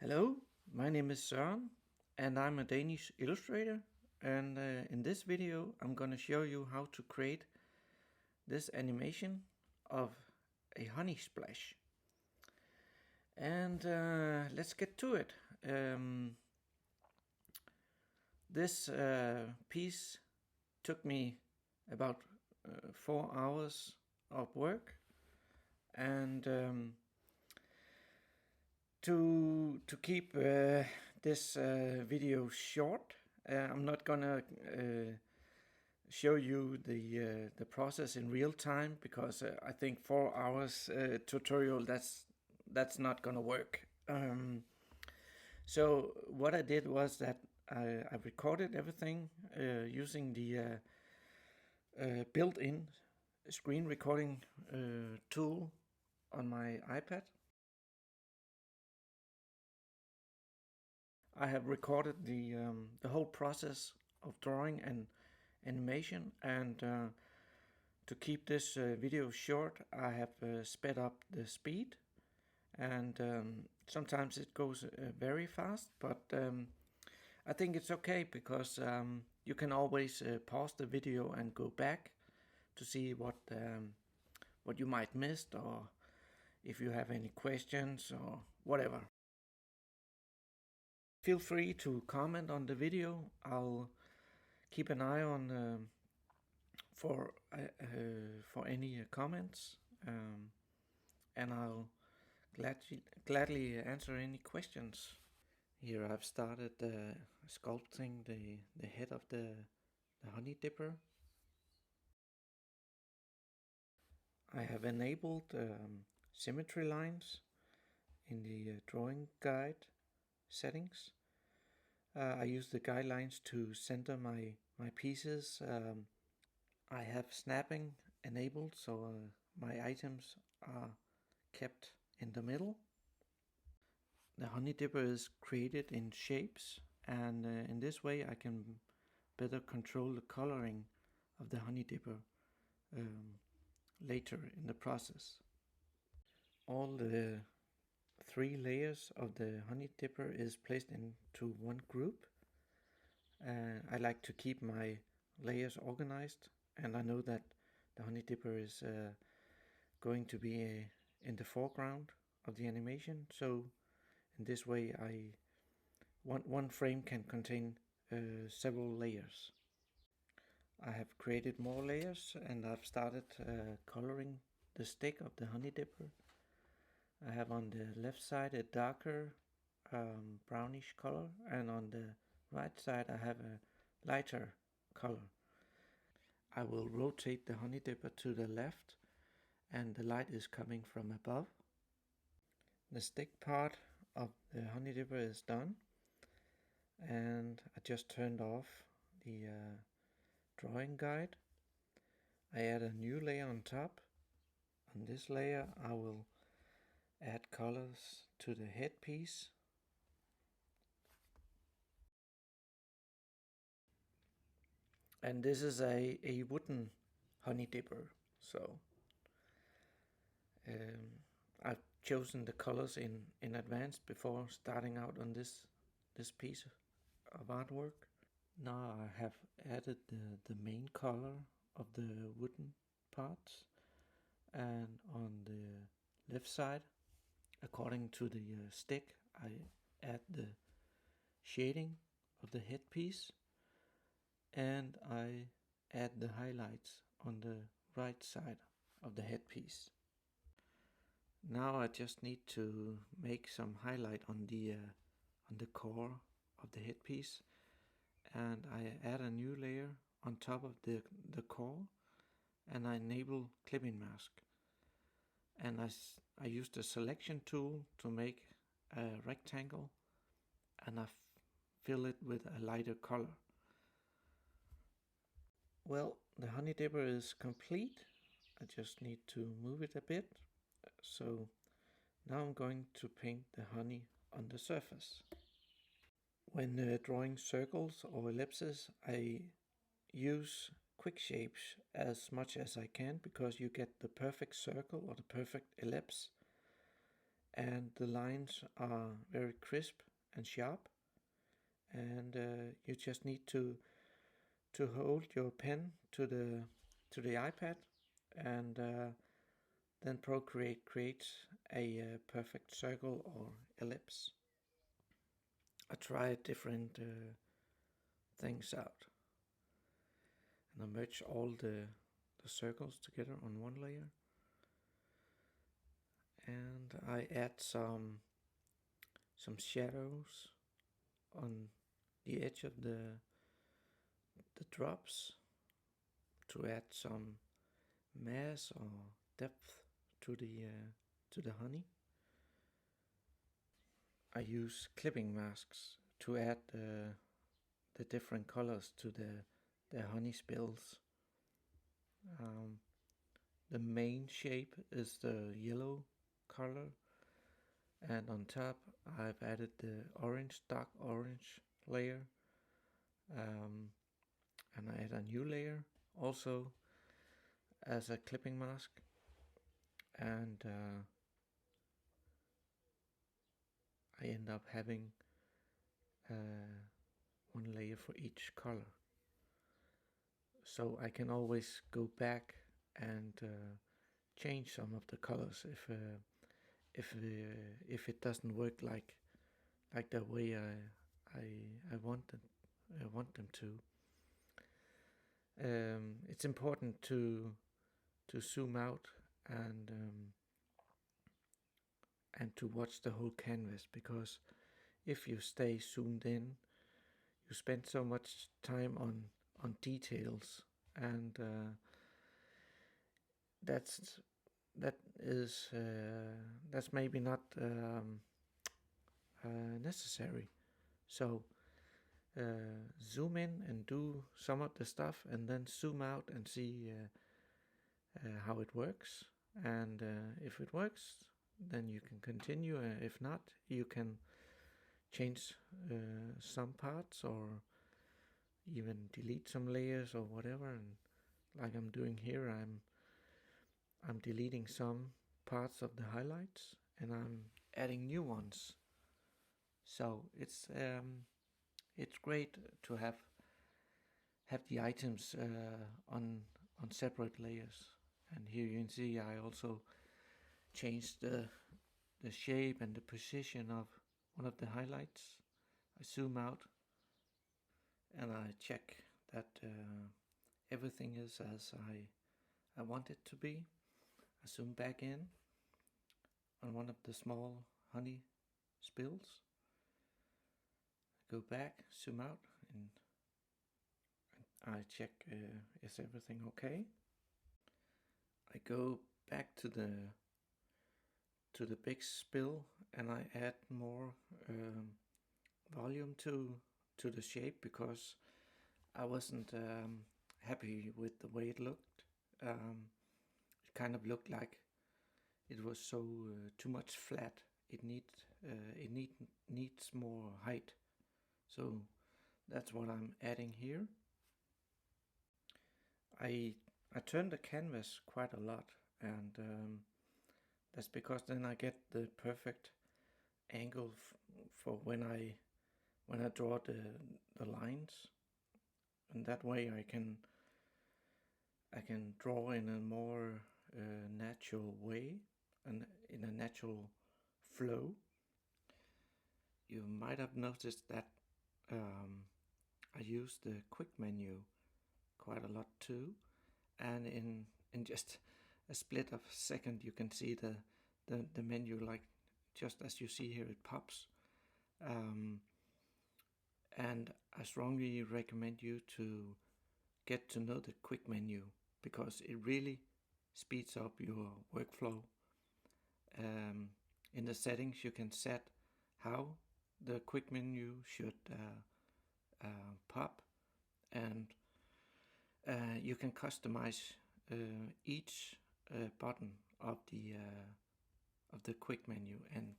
Hello, my name is Søren and I'm a Danish illustrator, and in this video I'm going to show you how to create this animation of a honey splash. And let's get to it. This piece took me about 4 hours of work, and to keep this video short, I'm not gonna show you the process in real time, because I think 4 hours tutorial that's not gonna work. So what I did was that I recorded everything using the built-in screen recording tool on my iPad. I have recorded the whole process of drawing and animation, and to keep this video short, I have sped up the speed, and sometimes it goes very fast, but I think it's okay, because you can always pause the video and go back to see what you might missed, or if you have any questions or whatever. Feel free to comment on the video. I'll keep an eye on for any comments, and I'll gladly answer any questions. Here I've started sculpting the head of the honey dipper. I have enabled symmetry lines in the drawing guide settings. I use the guidelines to center my pieces. I have snapping enabled, so my items are kept in the middle. The honey dipper is created in shapes, and in this way I can better control the coloring of the honey dipper later in the process. All the 3 layers of the honey dipper is placed into one group. I like to keep my layers organized, and I know that the honey dipper is going to be in the foreground of the animation, so in this way one frame can contain several layers. I have created more layers, and I've started coloring the stick of the honey dipper. I have on the left side a darker brownish color, and on the right side I have a lighter color. I will rotate the honey dipper to the left, and the light is coming from above. The stick part of the honey dipper is done, and I just turned off the drawing guide. I add a new layer on top. On this layer I will add colors to the headpiece. And this is a wooden honey dipper, so I've chosen the colors in advance before starting out on this piece of artwork. Now I have added the main color of the wooden parts, and on the left side, according to the stick, I add the shading of the headpiece, and I add the highlights on the right side of the headpiece. Now I just need to make some highlight on the core of the headpiece, and I add a new layer on top of the core, and I enable clipping mask, and I use the selection tool to make a rectangle, and I fill it with a lighter color. Well, the honey dipper is complete. I just need to move it a bit. So now I'm going to paint the honey on the surface. When drawing circles or ellipses, I use quick shapes as much as I can, because you get the perfect circle or the perfect ellipse. and the lines are very crisp and sharp, and you just need to hold your pen to the iPad, and then Procreate creates a perfect circle or ellipse. I tried different things out, and I merge all the circles together on one layer, and I add some shadows on the edge of the drops to add some mass or depth to the honey. I use clipping masks to add the different colors to the honey spills. The main shape is the yellow color, and on top I've added the orange, dark orange layer, and I add a new layer also as a clipping mask, and I end up having one layer for each color, so I can always go back and change some of the colors if it doesn't work like the way I want them to. It's important to zoom out and to watch the whole canvas, because if you stay zoomed in, you spend so much time on details, and that's that's maybe not necessary. So zoom in and do some of the stuff, and then zoom out and see how it works. And if it works, then you can continue. If not, you can change some parts, or even delete some layers or whatever. And like I'm doing here, I'm deleting some parts of the highlights and I'm adding new ones. So it's great to have the items on separate layers. And here you can see I also changed the shape and the position of one of the highlights. I zoom out and I check that everything is as I want it to be. I zoom back in on one of the small honey spills. I go back, zoom out, and I check is everything okay. I go back to the big spill and I add more volume to the shape, because I wasn't happy with the way it looked. It kind of looked like it was so too much flat. It needs more height. So that's what I'm adding here. I turn the canvas quite a lot, and that's because then I get the perfect angle for when I draw the lines, and that way I can draw in a more natural way and in a natural flow. You might have noticed that I use the quick menu quite a lot too, and in just a split of a second you can see the menu, like just as you see here, it pops. And I strongly recommend you to get to know the quick menu, because it really speeds up your workflow. In the settings you can set how the quick menu should pop, and you can customize each button of the quick menu, and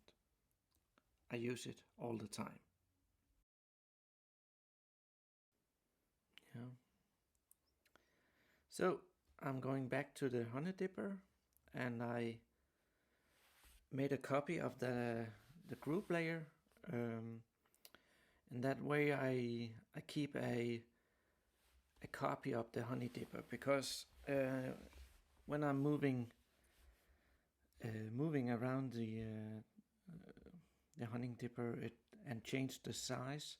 I use it all the time. Yeah. So I'm going back to the honey dipper, and I made a copy of the group layer. In that way I keep a copy of the honey dipper, because when I'm moving around the honey dipper and change the size,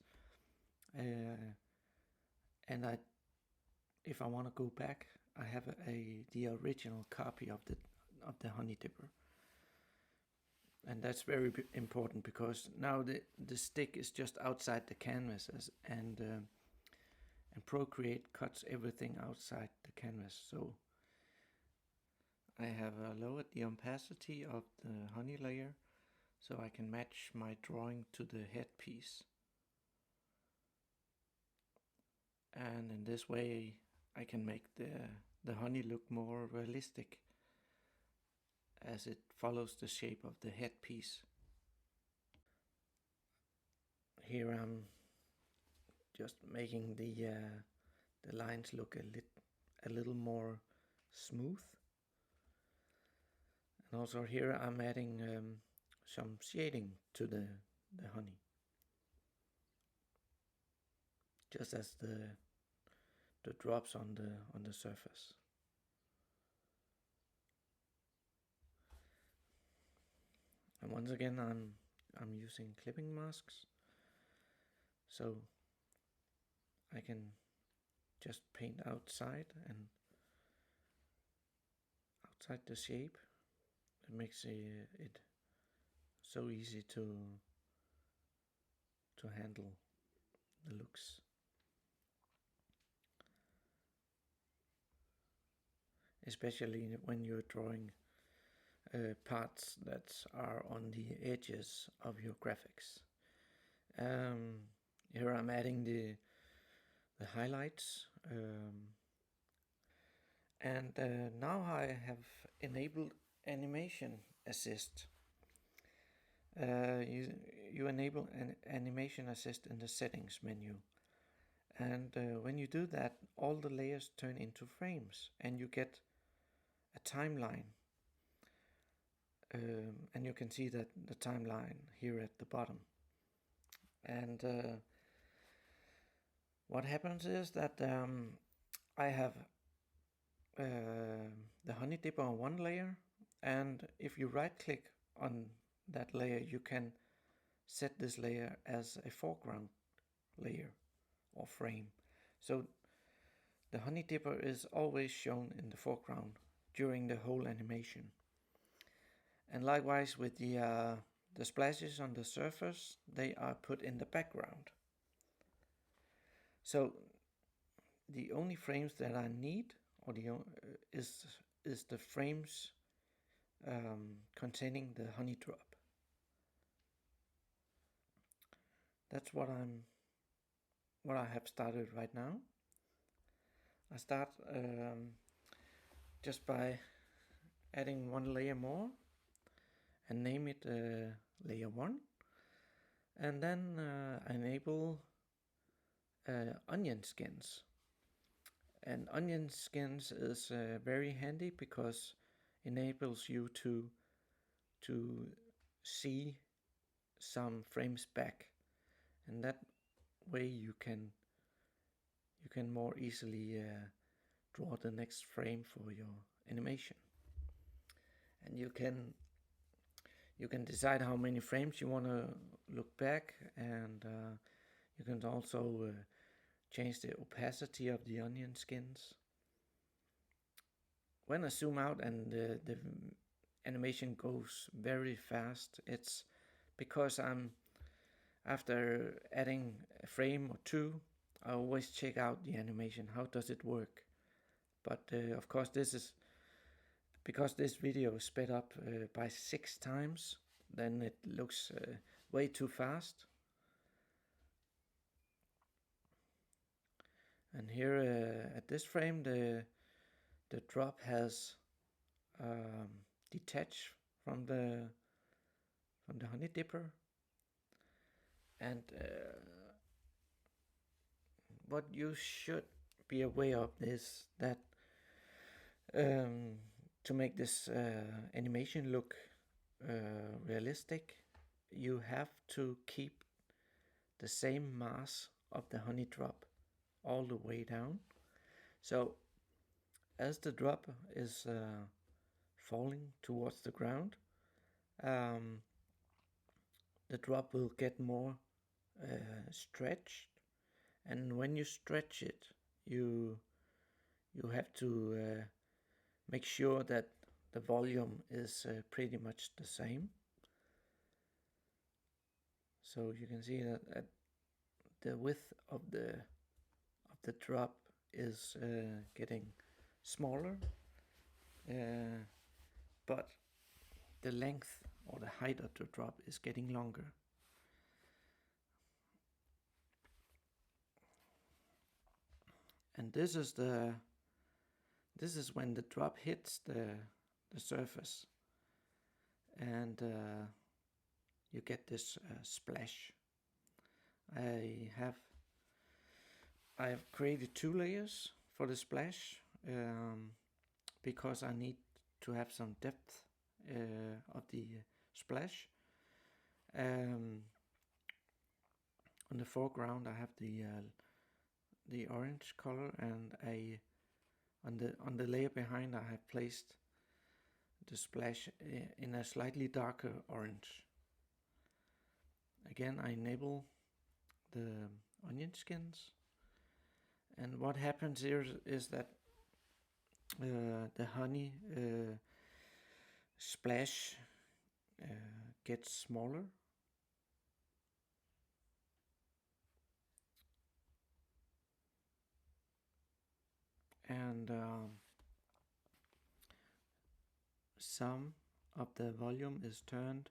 and if I want to go back, I have the original copy of the honey dipper. And that's very important, because now the stick is just outside the canvas, and Procreate cuts everything outside the canvas. So I have lowered the opacity of the honey layer so I can match my drawing to the headpiece. And in this way I can make the honey look more realistic, as it follows the shape of the headpiece. Here I'm just making the lines look a little more smooth. And also here I'm adding some shading to the honey, just as the drops on the surface. And once again I'm using clipping masks, so I can just paint outside the shape. It makes it so easy to handle the looks. Especially when you're drawing parts that are on the edges of your graphics. Here I'm adding the highlights, and now I have enabled animation assist. You enable an animation assist in the settings menu, and when you do that, all the layers turn into frames and you get a timeline. And you can see that the timeline here at the bottom. And what happens is that I have the honey dipper on one layer, and if you right click on that layer, you can set this layer as a foreground layer or frame. So the honey dipper is always shown in the foreground during the whole animation. And likewise with the splashes on the surface, they are put in the background. So the only frames that I need, or is the frames containing the honey drop. That's what I have started right now. I start just by adding one layer more and name it layer 1, and then enable onion skins. And onion skins is very handy because enables you to see some frames back, and that way you can more easily draw the next frame for your animation. And you can decide how many frames you want to look back, and you can also change the opacity of the onion skins. When I zoom out and the animation goes very fast, it's because after adding a frame or two, I always check out the animation. How does it work? But of course, this is because this video is sped up by 6 times, then it looks way too fast. And here at this frame, the drop has detached from the honey dipper, and what you should be aware of is that to make this animation look realistic, you have to keep the same mass of the honey drop all the way down. So as the drop is falling towards the ground, um, the drop will get more stretched, and when you stretch it, you have to make sure that the volume is pretty much the same. So you can see that the width of the drop is getting smaller, but the length or the height of the drop is getting longer. And this is when the drop hits the surface, and you get this splash. I have created 2 layers for the splash because I need to have some depth of the splash. On the foreground, I have the orange color, and on the layer behind, I have placed the splash in a slightly darker orange. Again, I enable the onion skins, and what happens here is that the honey splash gets smaller, and some of the volume is turned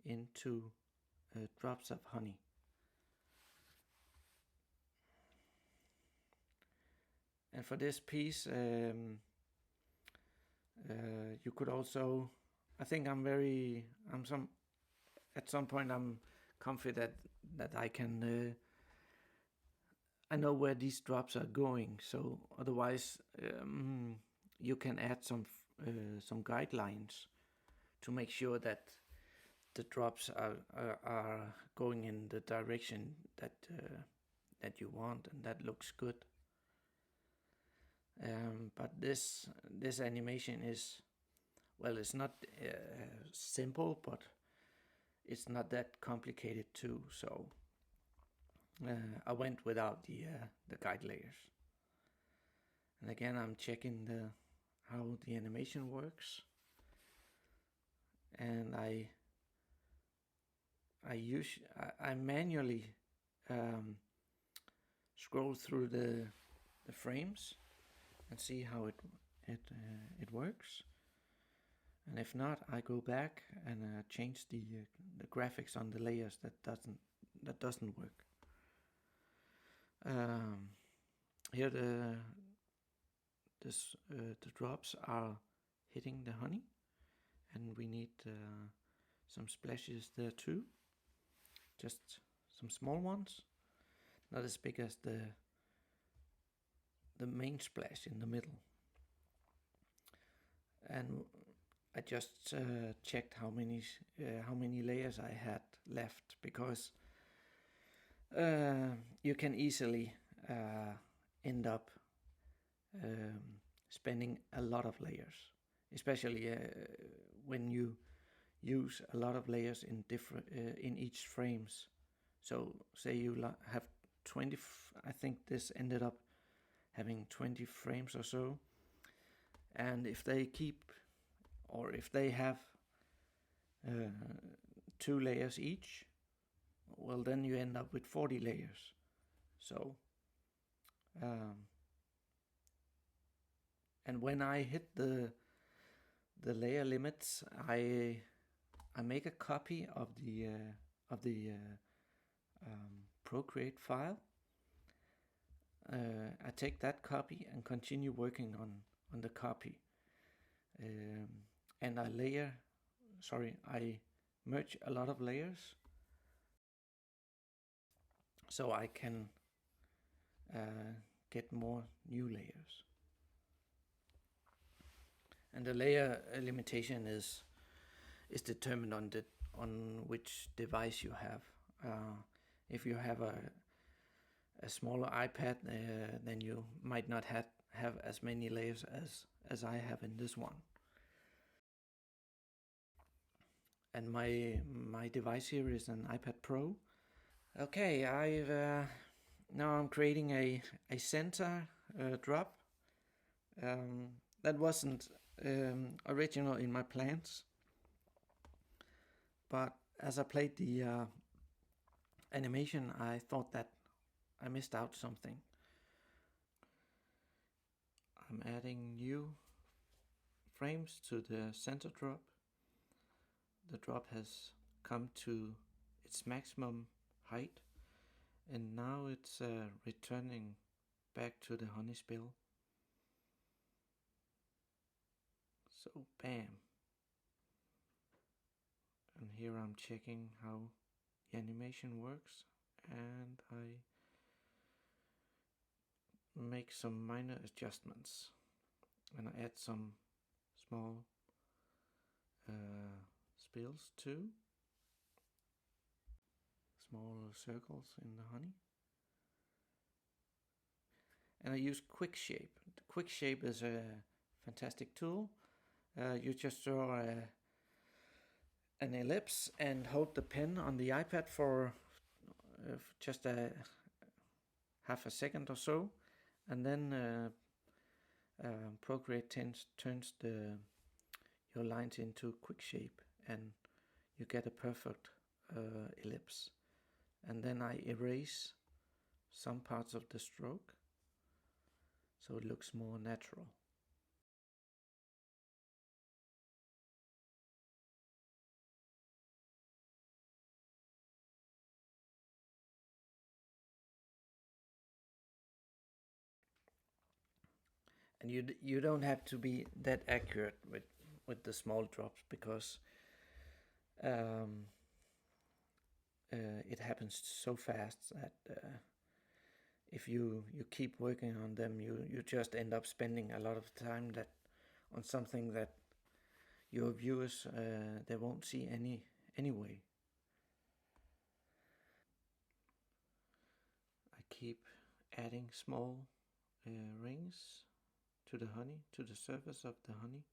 into drops of honey. And for this piece, you could also, I think at some point I'm confident that I can, I know where these drops are going. So otherwise, you can add some guidelines to make sure that the drops are going in the direction that you want, and that looks good. But this animation is, well, it's not simple, but it's not that complicated too. So I went without the guide layers. And again, I'm checking how the animation works, and I manually scroll through the frames and see how it works. And if not, I go back and change the graphics on the layers that doesn't work. Here the drops are hitting the honey, and we need some splashes there too. Just some small ones, not as big as the main splash in the middle. And I just checked how many layers I had left, because you can easily end up spending a lot of layers, especially when you use a lot of layers in each frames. So say you have 20, I think this ended up having 20 frames or so, and if they have 2 layers each, well, then you end up with 40 layers. So and when I hit the layer limits, I make a copy of the Procreate file. I take that copy and continue working on the copy, and I merge a lot of layers so I can get more new layers. And the layer limitation is is determined on which device you have. If you have a smaller iPad, then you might not have as many layers as I have in this one. And my device here is an iPad Pro. Okay, now I'm creating a center drop. That wasn't original in my plans, but as I played the animation, I thought that I missed out something. I'm adding new frames to the center drop. The drop has come to its maximum height, and now it's returning back to the honey spill. So bam. And here I'm checking how the animation works, and I make some minor adjustments, and I add some small spills too, small circles in the honey. And I use Quick Shape. Quick Shape is a fantastic tool. You just draw an ellipse and hold the pen on the iPad for just a half a second or so, and then Procreate turns your lines into Quick Shape, and you get a perfect ellipse. And then I erase some parts of the stroke so it looks more natural. And you don't have to be that accurate with the small drops, because it happens so fast that if you keep working on them, you just end up spending a lot of time that on something that your viewers they won't see anyway. I keep adding small rings to the honey, to the surface of the honey,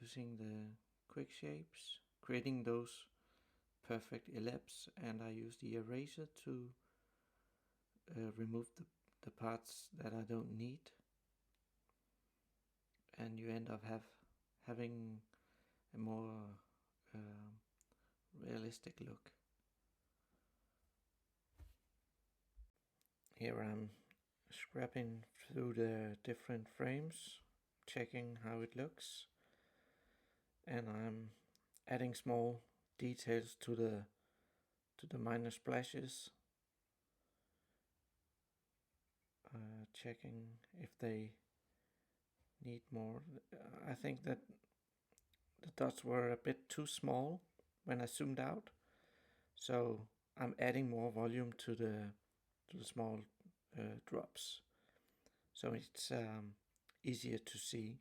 using the quick shapes, creating those perfect ellipse, and I use the eraser to remove the parts that I don't need, and you end up having a more realistic look. Here I'm scrapping through the different frames, checking how it looks, and I'm adding small details to the minor splashes, checking if they need more. I think that the dots were a bit too small when I zoomed out, so I'm adding more volume to the small drops, so it's easier to see.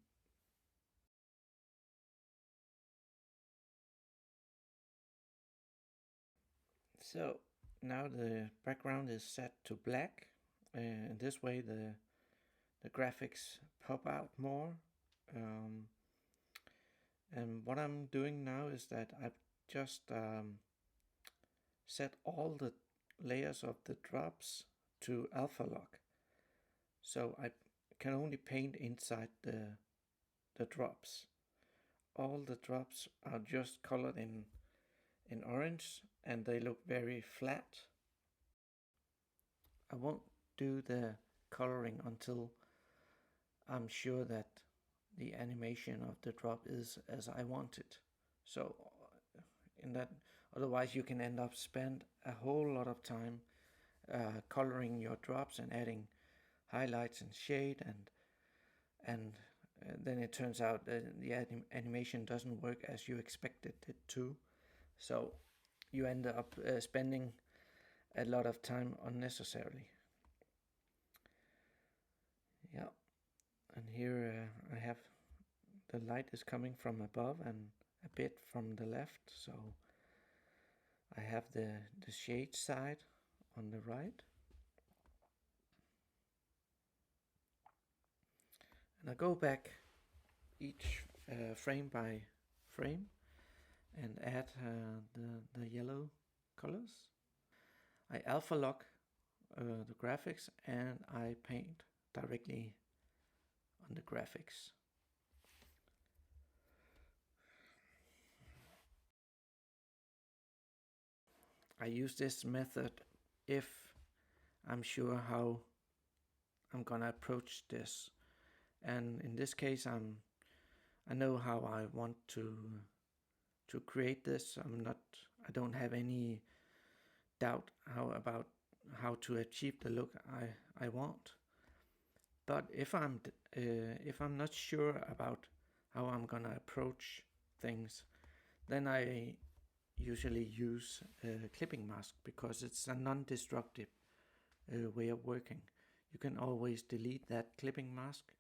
So now the background is set to black, and this way the graphics pop out more. And what I'm doing now is that I've just set all the layers of the drops to alpha lock, so I can only paint inside the drops. All the drops are just colored in orange, and they look very flat. I won't do the coloring until I'm sure that the animation of the drop is as I want it. So in that, otherwise you can end up spend a whole lot of time coloring your drops and adding highlights and shade, and then it turns out that the animation doesn't work as you expected it to. So you end up spending a lot of time unnecessarily. Yeah, and here I have the light is coming from above, and a bit from the left, so I have the shade side on the right. And I go back each frame by frame and add the yellow colors. I alpha lock the graphics and I paint directly on the graphics. I use this method if I'm sure how I'm gonna approach this, and in this case I know how I want to create this. I don't have any doubt about how to achieve the look I want. But if I'm not sure about how I'm gonna approach things, then I usually use a clipping mask because it's a non-destructive way of working. You can always delete that clipping mask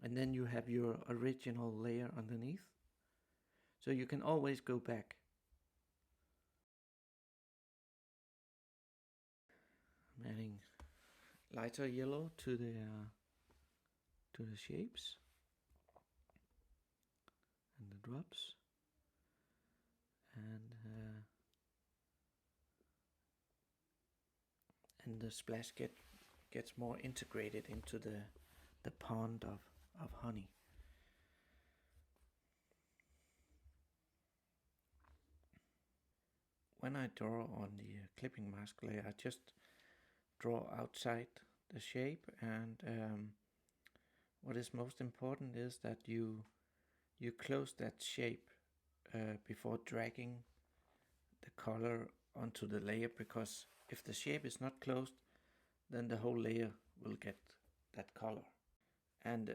and then you have your original layer underneath. So you can always go back. I'm adding lighter yellow to the shapes and the drops, and the splash gets more integrated into the pond of honey. When I draw on the clipping mask layer, I just draw outside the shape, and what is most important is that you close that shape before dragging the color onto the layer, because if the shape is not closed, then the whole layer will get that color. And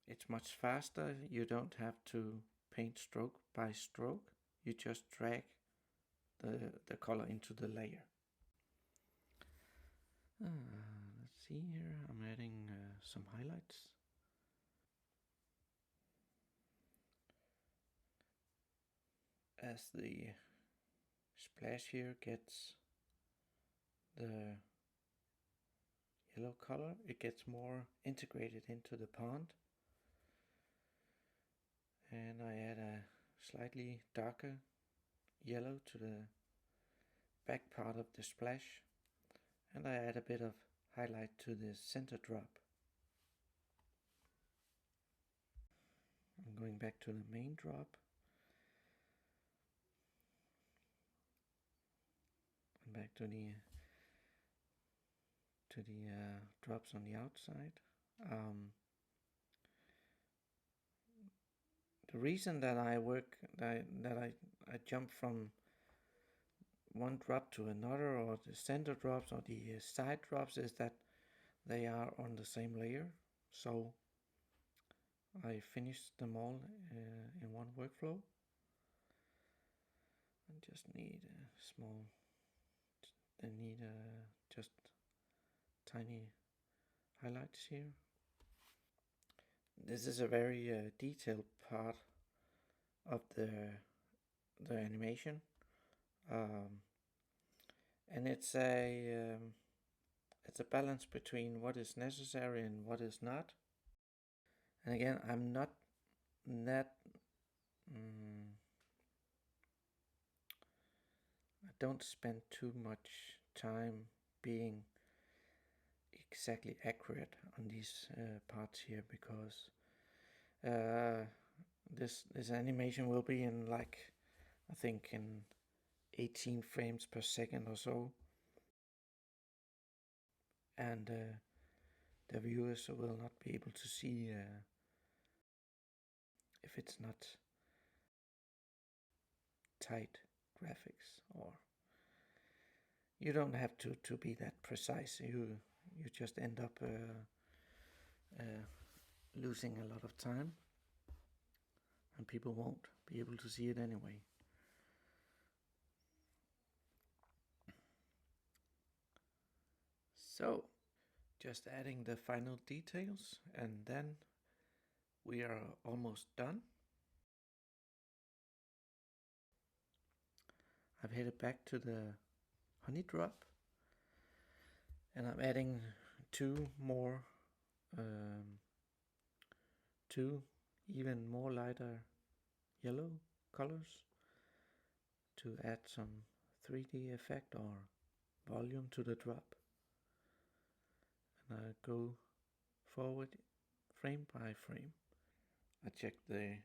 it's much faster. You don't have to paint stroke by stroke. You just drag the color into the layer. Let's see here. I'm adding some highlights. As the splash here gets the yellow color, it gets more integrated into the pond. And I add a slightly darker yellow to the back part of the splash, and I add a bit of highlight to the center drop. I'm going back to the main drop. And back to the drops on the outside. The reason that I jump from one drop to another, or the center drops or the side drops, is that they are on the same layer. So I finished them all in one workflow. I just need a small, I need just tiny highlights here. This is a very detailed part of the animation, and it's a balance between what is necessary and what is not. And again, I'm not that I don't spend too much time being exactly accurate on these parts here, because this animation will be in, like, I think in 18 frames per second or so, and the viewers will not be able to see if it's not tight graphics, or you don't have to be that precise. You just end up losing a lot of time, and people won't be able to see it anyway. So, just adding the final details, and then we are almost done. I've headed back to the honey drop, and I'm adding two even more lighter yellow colors to add some 3D effect or volume to the drop. And I go forward frame by frame. I check the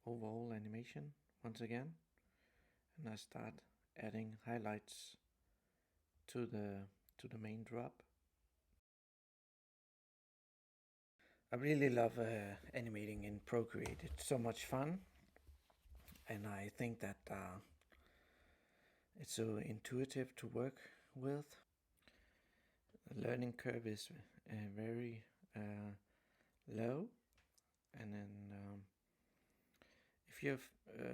overall animation once again, and I start adding highlights to the main drop. I really love animating in Procreate. It's so much fun, and I think that it's so intuitive to work with. The learning curve is very low, and then if you're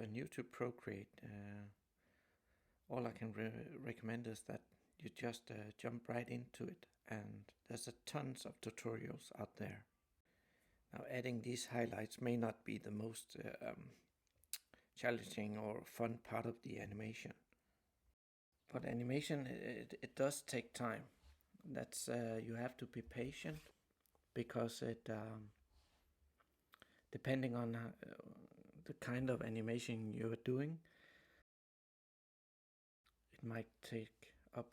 new to Procreate, all I can recommend is that you just jump right into it, and there's tons of tutorials out there. Now, adding these highlights may not be the most challenging or fun part of the animation, but animation it does take time. That's you have to be patient, because it depending on the kind of animation you're doing, it might take up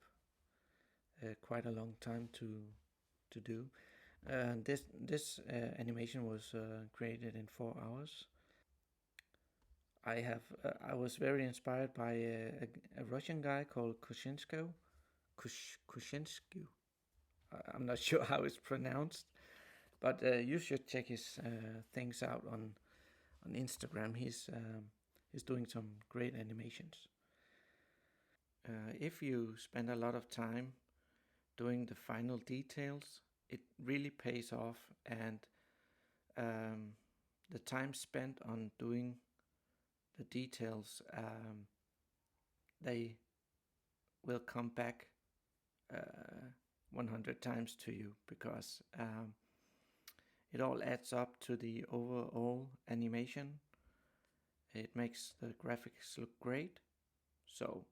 quite a long time to do. This animation was created in 4 hours. I was very inspired by a Russian guy called Kushinsky. I'm not sure how it's pronounced, but you should check his things out on Instagram. He's doing some great animations. If you spend a lot of time doing the final details, it really pays off, and the time spent on doing the details, they will come back 100 times to you, because it all adds up to the overall animation. It makes the graphics look great. So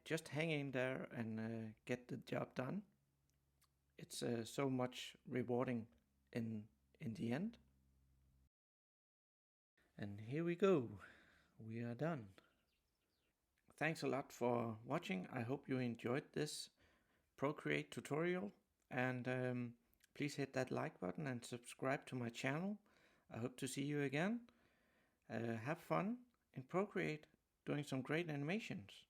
just hang in there and get the job done. It's so much rewarding in the end. And here we go. We are done. Thanks a lot for watching. I hope you enjoyed this Procreate tutorial, and please hit that like button and subscribe to my channel. I hope to see you again. Have fun in Procreate doing some great animations.